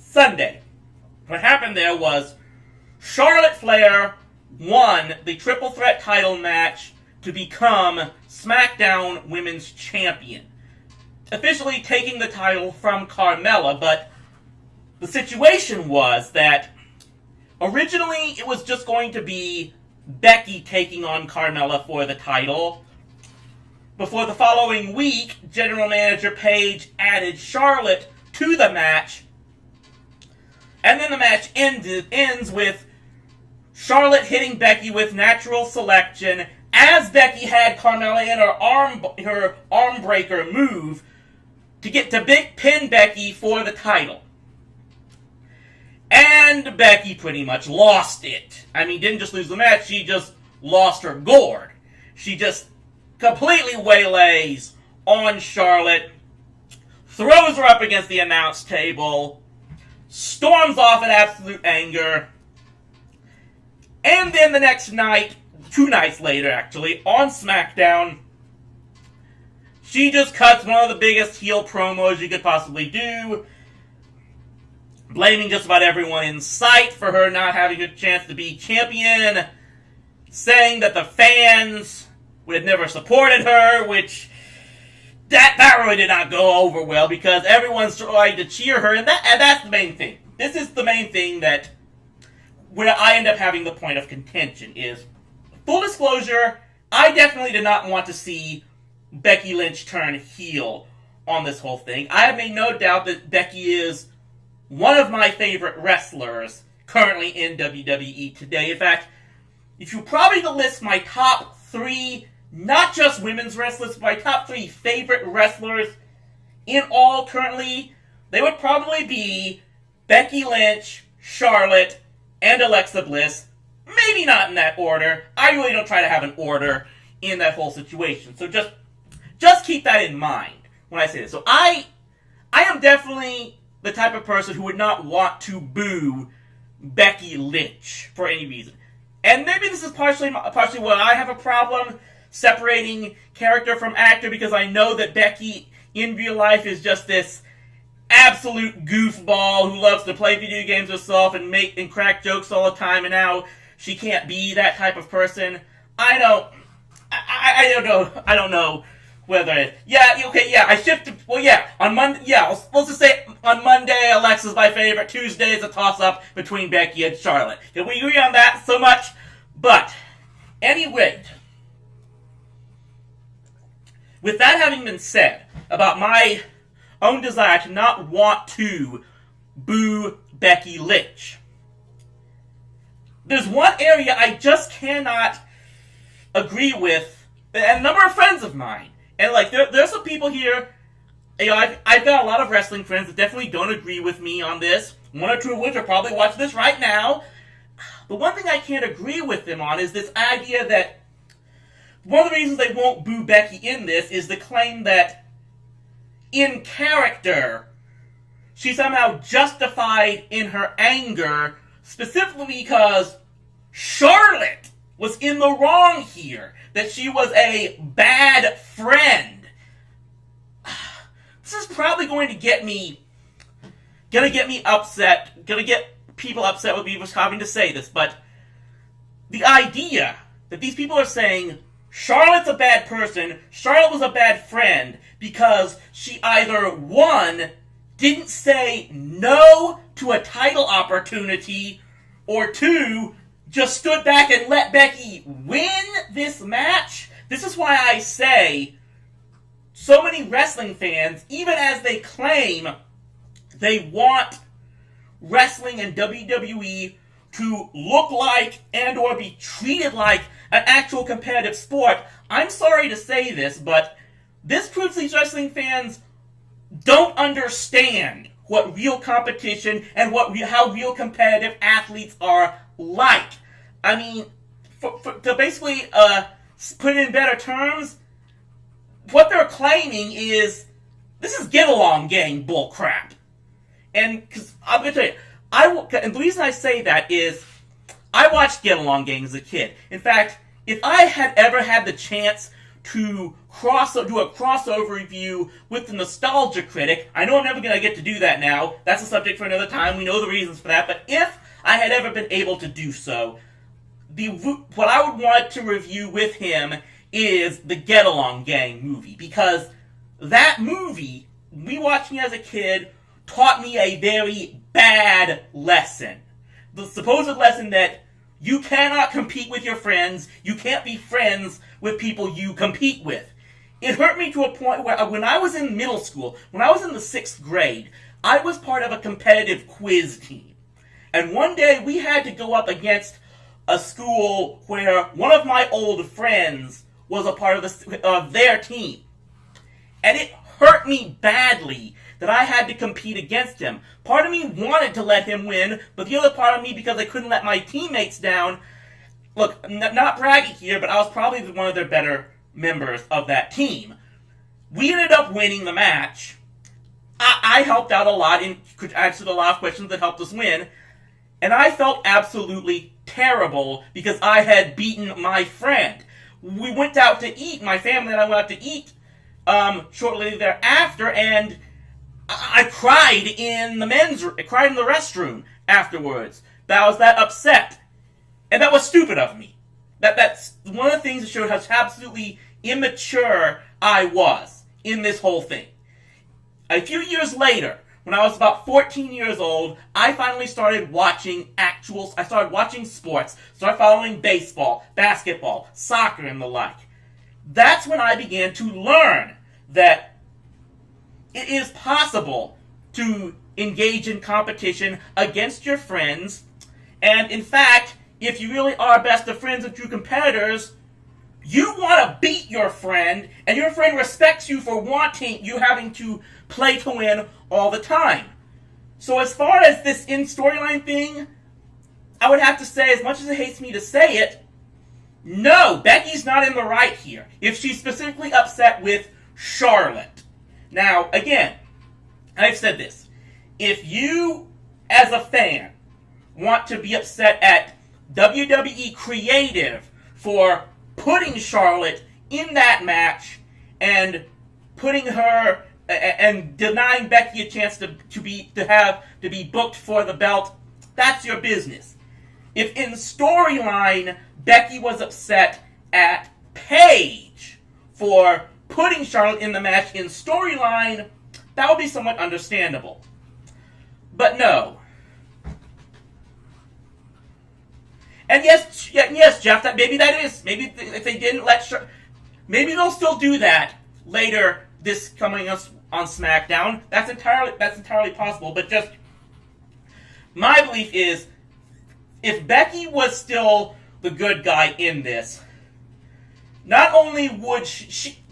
Sunday. What happened there was Charlotte Flair won the Triple Threat title match to become SmackDown Women's Champion, officially taking the title from Carmella. But the situation was that originally it was just going to be Becky taking on Carmella for the title. Before the following week, General Manager Paige added Charlotte to the match, and then the match ends with Charlotte hitting Becky with natural selection as Becky had Carmella in her arm breaker move to get to big pin Becky for the title. And Becky pretty much lost it. I mean, didn't just lose the match, she just lost her gourd. She just completely waylays on Charlotte, throws her up against the announce table, storms off in absolute anger, and then the next night, 2 nights later actually, on SmackDown, she just cuts one of the biggest heel promos you could possibly do, blaming just about everyone in sight for her not having a chance to be champion, saying that the fans had never supported her, which that really did not go over well because everyone's trying to cheer her, and that's the main thing. This is the main thing that where I end up having the point of contention is, full disclosure, I definitely did not want to see Becky Lynch turn heel on this whole thing. I have made no doubt that Becky is one of my favorite wrestlers currently in WWE today. In fact, if you probably list my top 3, not just women's wrestlers, but my top 3 favorite wrestlers in all currently, they would probably be Becky Lynch, Charlotte, and Alexa Bliss. Maybe not in that order. I really don't try to have an order in that whole situation. So just keep that in mind when I say this. So I am definitely the type of person who would not want to boo Becky Lynch for any reason. And maybe this is partially where I have a problem separating character from actor, because I know that Becky in real life is just this absolute goofball who loves to play video games herself and crack jokes all the time, and now she can't be that type of person. I don't know whether I shifted. Well, on Monday, let's just say on Monday Alexa's my favorite. Tuesday is a toss-up between Becky and Charlotte. Can we agree on that so much? But anyway, with that having been said about my own desire to not want to boo Becky Lynch, there's one area I just cannot agree with, and a number of friends of mine. And there's some people here, I've got a lot of wrestling friends that definitely don't agree with me on this. 1 or 2 of which are probably watching this right now. The one thing I can't agree with them on is this idea that one of the reasons they won't boo Becky in this is the claim that in character she somehow justified in her anger, specifically because Charlotte was in the wrong here, that she was a bad friend. This is probably going to get me upset, gonna get people upset with me for having to say this, but the idea that these people are saying Charlotte's a bad person, Charlotte was a bad friend, because she either, 1, didn't say no to a title opportunity, or 2, just stood back and let Becky win this match. This is why I say so many wrestling fans, even as they claim they want wrestling and WWE to look like and or be treated like an actual competitive sport, I'm sorry to say this, but this proves these wrestling fans don't understand what real competition and how real competitive athletes are like. I mean, to basically put it in better terms, what they're claiming is this is get-along gang bullcrap. And because I'm going to tell you, and the reason I say that is I watched Get Along Gang as a kid. In fact, if I had ever had the chance to do a crossover review with the Nostalgia Critic. I know I'm never going to get to do that now. That's a subject for another time. We know the reasons for that. But if I had ever been able to do so, what I would want to review with him is the Get Along Gang movie. Because that movie, me watching as a kid, taught me a very bad lesson. The supposed lesson that you cannot compete with your friends. You can't be friends with people you compete with. It hurt me to a point where when I was in middle school, when I was in the 6th grade, I was part of a competitive quiz team. And one day we had to go up against a school where one of my old friends was a part of their team. And it hurt me badly that I had to compete against him. Part of me wanted to let him win, but the other part of me, because I couldn't let my teammates down, look, not bragging here, but I was probably one of their better members of that team. We ended up winning the match. I helped out a lot and answered a lot of questions that helped us win, and I felt absolutely terrible because I had beaten my friend. We went out to eat, my family and I went out to eat shortly thereafter, and I cried in the restroom afterwards. I was that upset. And that was stupid of me. That's one of the things that showed how absolutely immature I was in this whole thing. A few years later, when I was about 14 years old, I finally started watching I started watching sports, started following baseball, basketball, soccer, and the like. That's when I began to learn that it is possible to engage in competition against your friends, and in fact, if you really are best of friends and true competitors, you want to beat your friend, and your friend respects you for having to play to win all the time. So as far as this in-storyline thing, I would have to say, as much as it hates me to say it, no, Becky's not in the right here. If she's specifically upset with Charlotte. Now, again, I've said this. If you, as a fan, want to be upset at WWE Creative for putting Charlotte in that match and putting her and denying Becky a chance to be booked for the belt, that's your business. If in storyline Becky was upset at Paige for putting Charlotte in the match in storyline, that would be somewhat understandable. But no. And yes, Jeff, maybe if they didn't maybe they'll still do that later this coming us on SmackDown. That's entirely possible, but just my belief is if Becky was still the good guy in this, not only would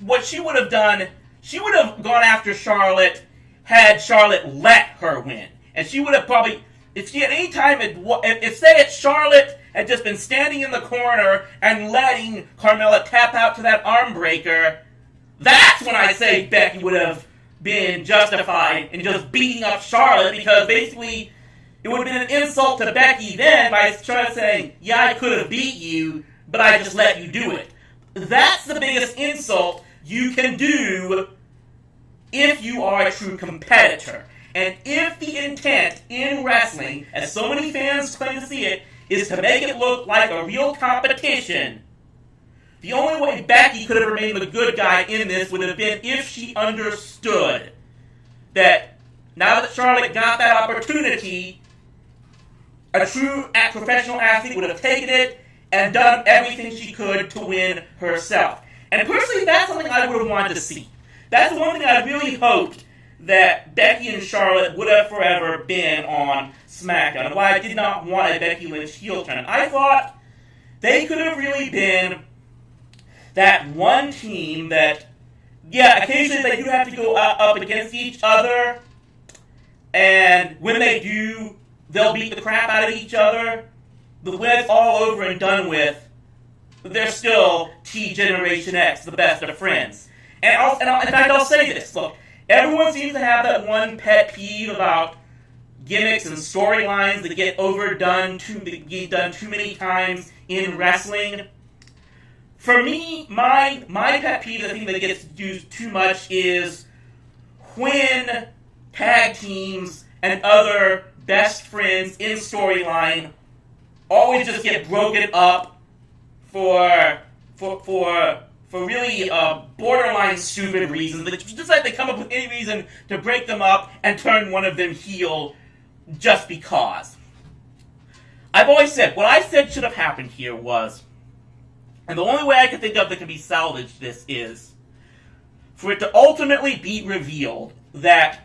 what she would have done, she would have gone after Charlotte had Charlotte let her win. And she would have probably, if she at any time if Charlotte had just been standing in the corner and letting Carmella tap out to that arm breaker, that's when I say Becky would have been justified in just beating up Charlotte, because basically it would have been an insult to Becky then by trying to say, yeah, I could have beat you, but I just let you do it. That's the biggest insult you can do if you are a true competitor. And if the intent in wrestling, as so many fans claim to see it, is to make it look like a real competition, the only way Becky could have remained the good guy in this would have been if she understood that now that Charlotte got that opportunity, a true professional athlete would have taken it and done everything she could to win herself. And personally, that's something I would have wanted to see. That's the one thing I really hoped that Becky and Charlotte would have forever been on SmackDown, and why I did not want a Becky Lynch heel turn. I thought they could have really been that one team that, yeah, occasionally they do have to go up against each other, and when they do, they'll beat the crap out of each other. But when it's all over and done with, they're still T-Generation X, the best of friends. And in fact, I'll say this. Look, everyone seems to have that one pet peeve about gimmicks and storylines that get overdone, get done too many times in wrestling. for me, my pet peeve, the thing that gets used too much, is when tag teams and other best friends in storyline always just get broken up for really borderline stupid reasons. Just like they come up with any reason to break them up and turn one of them heel just because. I've always said, what I said should have happened here was, and the only way I can think of that can be salvaged this is, for it to ultimately be revealed that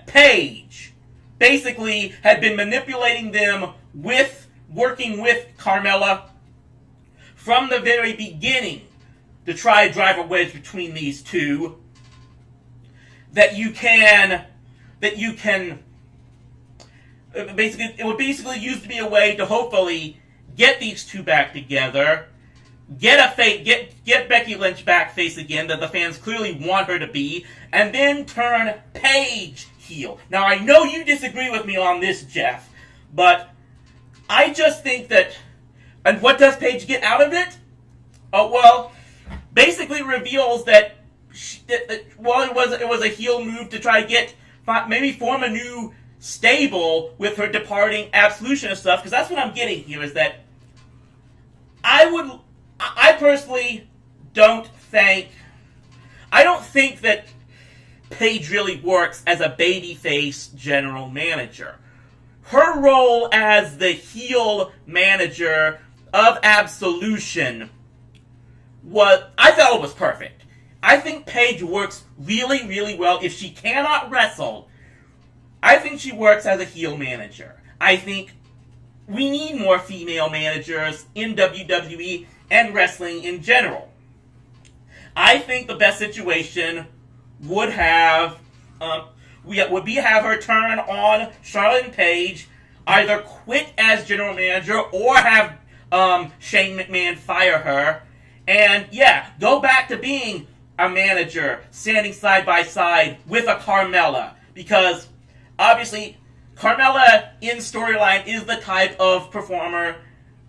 Paige basically had been manipulating them working with Carmella from the very beginning to try to drive a wedge between these two. That you can basically, it would basically used to be a way to hopefully get these two back together, get Becky Lynch back face again that the fans clearly want her to be, and then turn Paige heel. Now, I know you disagree with me on this, Jeff, but I just think that, and what does Paige get out of it? Oh, well, basically reveals that, it was a heel move to try to maybe form a new stable with her departing Absolution and stuff, because that's what I'm getting here, is that I personally don't think that Paige really works as a babyface general manager. Her role as the heel manager of Absolution I thought it was perfect. I think Paige works really, really well. If she cannot wrestle, I think she works as a heel manager. I think we need more female managers in WWE and wrestling in general. I think the best situation would have her turn on Charlotte and Paige, either quit as general manager or have Shane McMahon fire her, and go back to being a manager, standing side by side with a Carmella, because obviously Carmella in storyline is the type of performer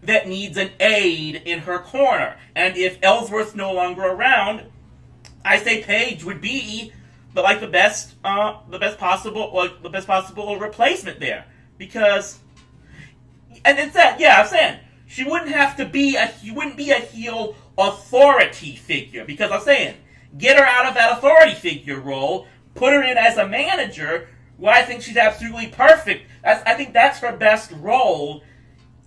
that needs an aide in her corner, and if Ellsworth's no longer around, I say Paige would be the best possible replacement there, because, and it's that, I'm saying she wouldn't be a heel authority figure, because I'm saying get her out of that authority figure role, put her in as a manager. Well, I think she's absolutely perfect. I think that's her best role,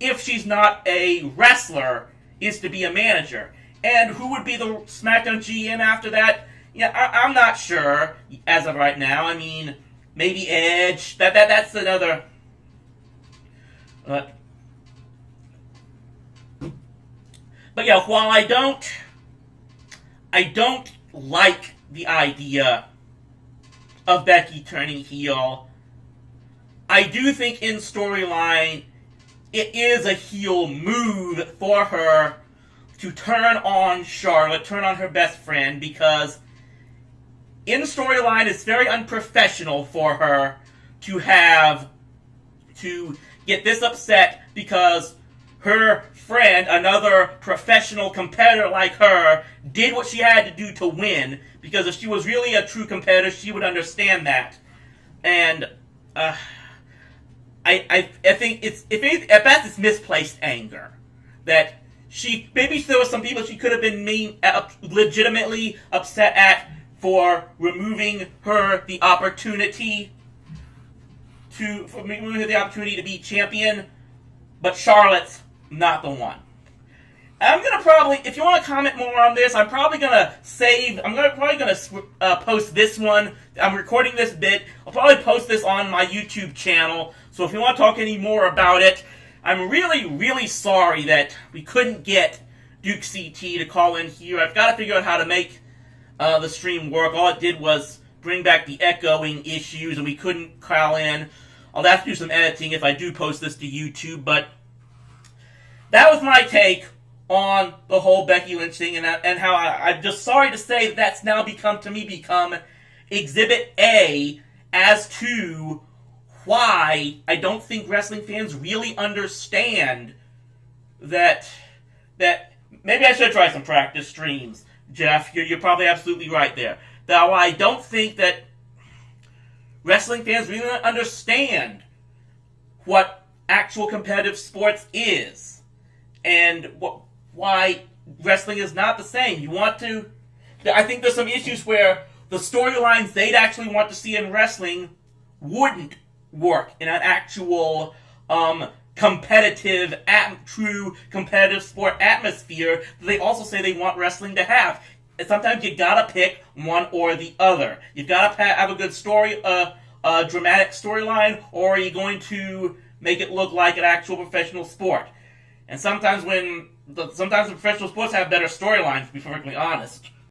if she's not a wrestler, is to be a manager. And who would be the SmackDown GM after that? I'm not sure as of right now. I mean, maybe Edge. That's another. But while I don't like the idea of Becky turning heel, I do think in storyline it is a heel move for her to turn on Charlotte, turn on her best friend, because in storyline it's very unprofessional for her to get this upset because her friend, another professional competitor like her, did what she had to do to win, because if she was really a true competitor, she would understand that. And I think at best it's misplaced anger. That maybe there were some people she could have been legitimately upset at for removing her the opportunity to be champion, but Charlotte's not the one. I'm gonna probably, if you want to comment more on this, I'm probably gonna post this one. I'm recording this bit. I'll probably post this on my YouTube channel. So if you want to talk any more about it, I'm really, really sorry that we couldn't get Duke CT to call in here. I've got to figure out how to make the stream work. All it did was bring back the echoing issues, and we couldn't call in. I'll have to do some editing if I do post this to YouTube, but that was my take on the whole Becky Lynch thing, and how I'm just sorry to say that's now become Exhibit A as to why I don't think wrestling fans really understand that maybe I should try some practice streams, Jeff. You're probably absolutely right there. Though I don't think that wrestling fans really understand what actual competitive sports is and why wrestling is not the same. I think there's some issues where the storylines they'd actually want to see in wrestling wouldn't work in an actual true competitive sport atmosphere that they also say they want wrestling to have. And sometimes you gotta pick one or the other. You've gotta have a good story, a dramatic storyline, or are you going to make it look like an actual professional sport? And sometimes the professional sports have better storylines, to be perfectly honest.